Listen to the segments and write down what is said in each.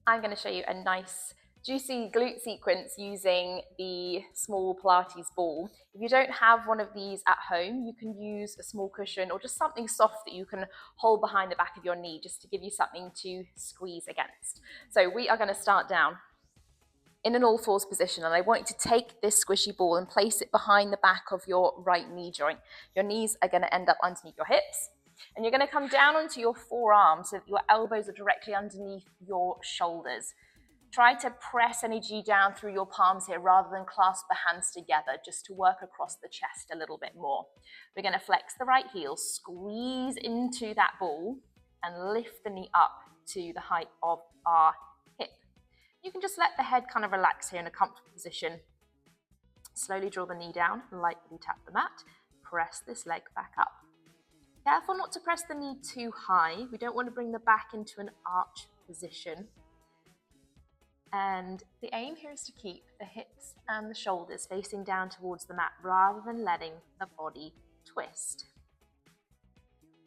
I'm going to show you a nice juicy glute sequence using the small Pilates ball. If you don't have one of these at home, you can use a small cushion or just something soft that you can hold behind the back of your knee just to give you something to squeeze against. So we are going to start down in an all fours position, and I want you to take this squishy ball and place it behind the back of your right knee joint. Your knees are going to end up underneath your hips, and you're going to come down onto your forearms so that your elbows are directly underneath your shoulders. Try to press energy down through your palms here rather than clasp the hands together, just to work across the chest a little bit more. We're going to flex the right heel, squeeze into that ball, and lift the knee up to the height of our hip. You can just let the head kind of relax here in a comfortable position. Slowly draw the knee down, lightly tap the mat, press this leg back up. Careful not to press the knee too high. We don't want to bring the back into an arch position. And the aim here is to keep the hips and the shoulders facing down towards the mat rather than letting the body twist.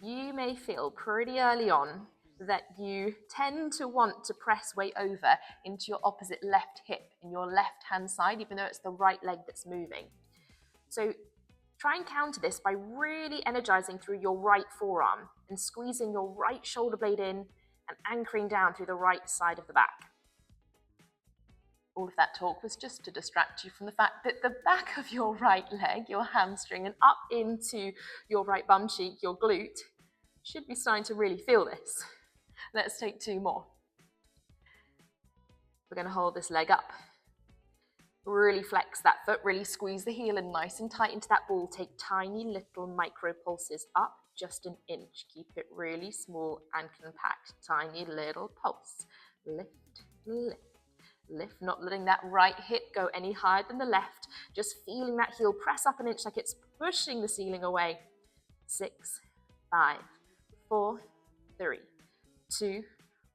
You may feel pretty early on that you tend to want to press way over into your opposite left hip in your left hand side, even though it's the right leg that's moving. So try and counter this by really energizing through your right forearm and squeezing your right shoulder blade in and anchoring down through the right side of the back. All of that talk was just to distract you from the fact that the back of your right leg, your hamstring, and up into your right bum cheek, your glute, should be starting to really feel this. Let's take 2 more. We're going to hold this leg up. Really flex that foot, really squeeze the heel in nice and tight into that ball. Take tiny little micro pulses up, just an inch. Keep it really small and compact. Tiny little pulse. Lift, lift. Lift, not letting that right hip go any higher than the left, just feeling that heel press up an inch like it's pushing the ceiling away. 6, 5, 4, 3, 2,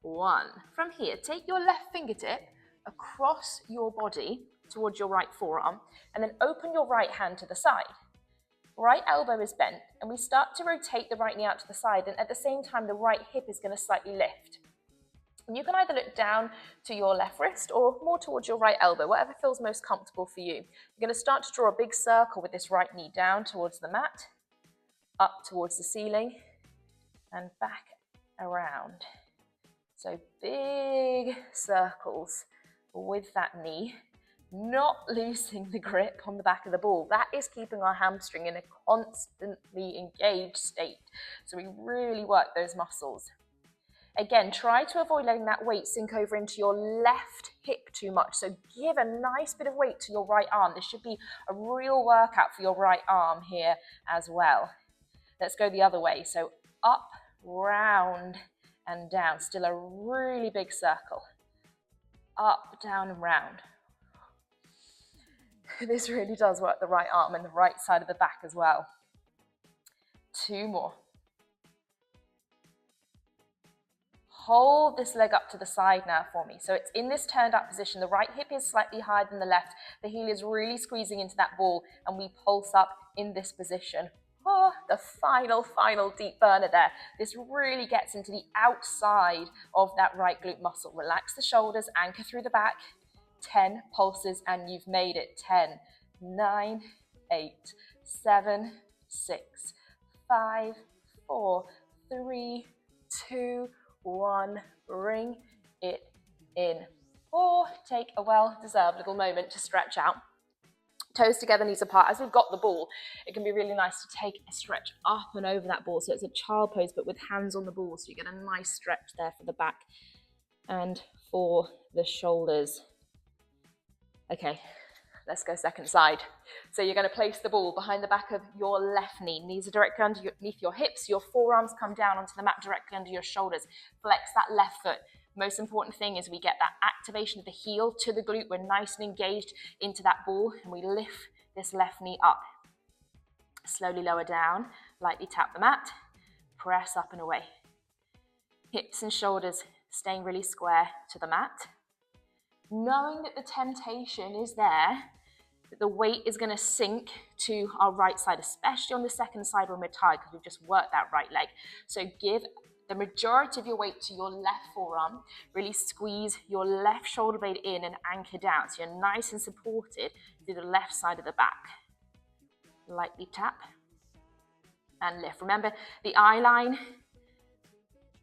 1. From here, take your left fingertip across your body towards your right forearm, and then open your right hand to the side. Right elbow is bent, and we start to rotate the right knee out to the side, and at the same time, the right hip is going to slightly lift. And you can either look down to your left wrist or more towards your right elbow, whatever feels most comfortable for you. You're going to start to draw a big circle with this right knee down towards the mat, up towards the ceiling, and back around. So big circles with that knee, not losing the grip on the back of the ball. That is keeping our hamstring in a constantly engaged state. So we really work those muscles. Again, try to avoid letting that weight sink over into your left hip too much. So give a nice bit of weight to your right arm. This should be a real workout for your right arm here as well. Let's go the other way. So up, round, and down. Still a really big circle. Up, down, and round. This really does work the right arm and the right side of the back as well. 2 more. Hold this leg up to the side now for me. So it's in this turned up position. The right hip is slightly higher than the left. The heel is really squeezing into that ball, and we pulse up in this position. Oh, the final deep burner there. This really gets into the outside of that right glute muscle. Relax the shoulders, anchor through the back. 10 pulses, and you've made it. 10, 9, 8, 7, 6, 5, 4, 3, 2, 1, bring it in. Or take a well-deserved little moment to stretch out. Toes together, knees apart. As we've got the ball, it can be really nice to take a stretch up and over that ball. So it's a child pose, but with hands on the ball. So you get a nice stretch there for the back and for the shoulders. Okay, let's go second side. So you're going to place the ball behind the back of your left knee. Knees are directly underneath your hips. Your forearms come down onto the mat directly under your shoulders. Flex that left foot. Most important thing is we get that activation of the heel to the glute. We're nice and engaged into that ball, and we lift this left knee up. Slowly lower down, lightly tap the mat, press up and away. Hips and shoulders staying really square to the mat. Knowing that the temptation is there, that the weight is going to sink to our right side, especially on the second side when we're tired because we've just worked that right leg. So give the majority of your weight to your left forearm. Really squeeze your left shoulder blade in and anchor down so you're nice and supported through the left side of the back. Lightly tap and lift. Remember, the eye line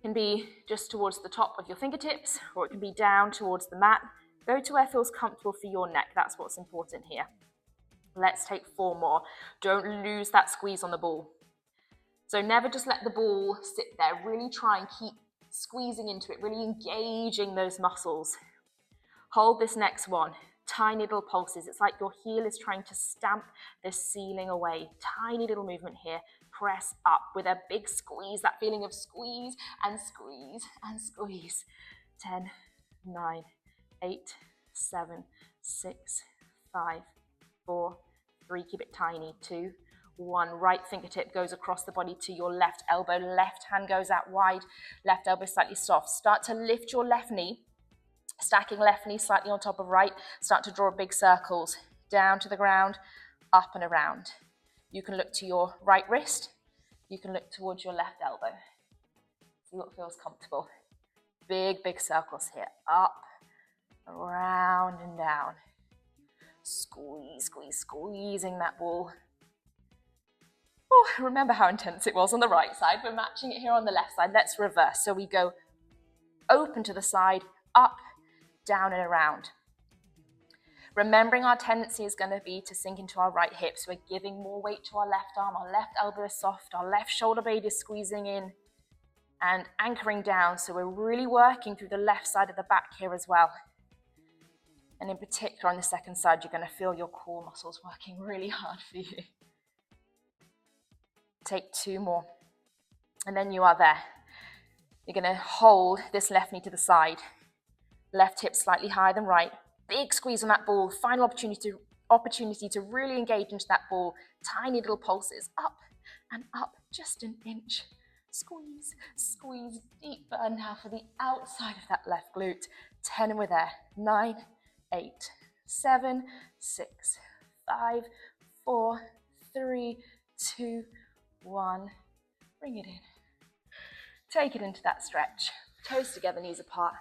can be just towards the top of your fingertips, or it can be down towards the mat. Go to where feels comfortable for your neck. That's what's important here. Let's take 4 more. Don't lose that squeeze on the ball. So never just let the ball sit there. Really try and keep squeezing into it, really engaging those muscles. Hold this next one. Tiny little pulses. It's like your heel is trying to stamp the ceiling away. Tiny little movement here. Press up with a big squeeze, that feeling of squeeze and squeeze and squeeze. 10, 9, 8, 7, 6, 5, 4, 3. Keep it tiny. 2, 1. Right fingertip goes across the body to your left elbow. Left hand goes out wide. Left elbow slightly soft. Start to lift your left knee. Stacking left knee slightly on top of right. Start to draw big circles. Down to the ground, up and around. You can look to your right wrist. You can look towards your left elbow. See what feels comfortable. Big, big circles here. Up, around and down. Squeeze, squeeze, squeezing that ball. Oh, remember how intense it was on the right side. We're matching it here on the left side. Let's reverse. So we go open to the side, up, down and around. Remembering our tendency is going to be to sink into our right hip. So we're giving more weight to our left arm. Our left elbow is soft. Our left shoulder blade is squeezing in and anchoring down. So we're really working through the left side of the back here as well. And in particular on the second side, you're going to feel your core muscles working really hard for you. Take 2 more. And then you are there. You're going to hold this left knee to the side. Left hip slightly higher than right. Big squeeze on that ball. Final opportunity to really engage into that ball. Tiny little pulses. Up and up. Just an inch. Squeeze, squeeze. Deep burn now for the outside of that left glute. 10 and we're there. 9, 8, 7, 6, 5, 4, 3, 2, 1. Bring it in. Take it into that stretch. Toes together, knees apart.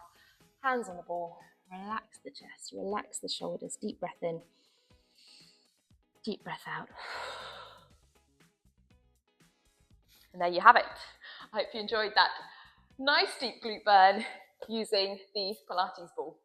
Hands on the ball. Relax the chest. Relax the shoulders. Deep breath in. Deep breath out. And there you have it. I hope you enjoyed that nice deep glute burn using the Pilates ball.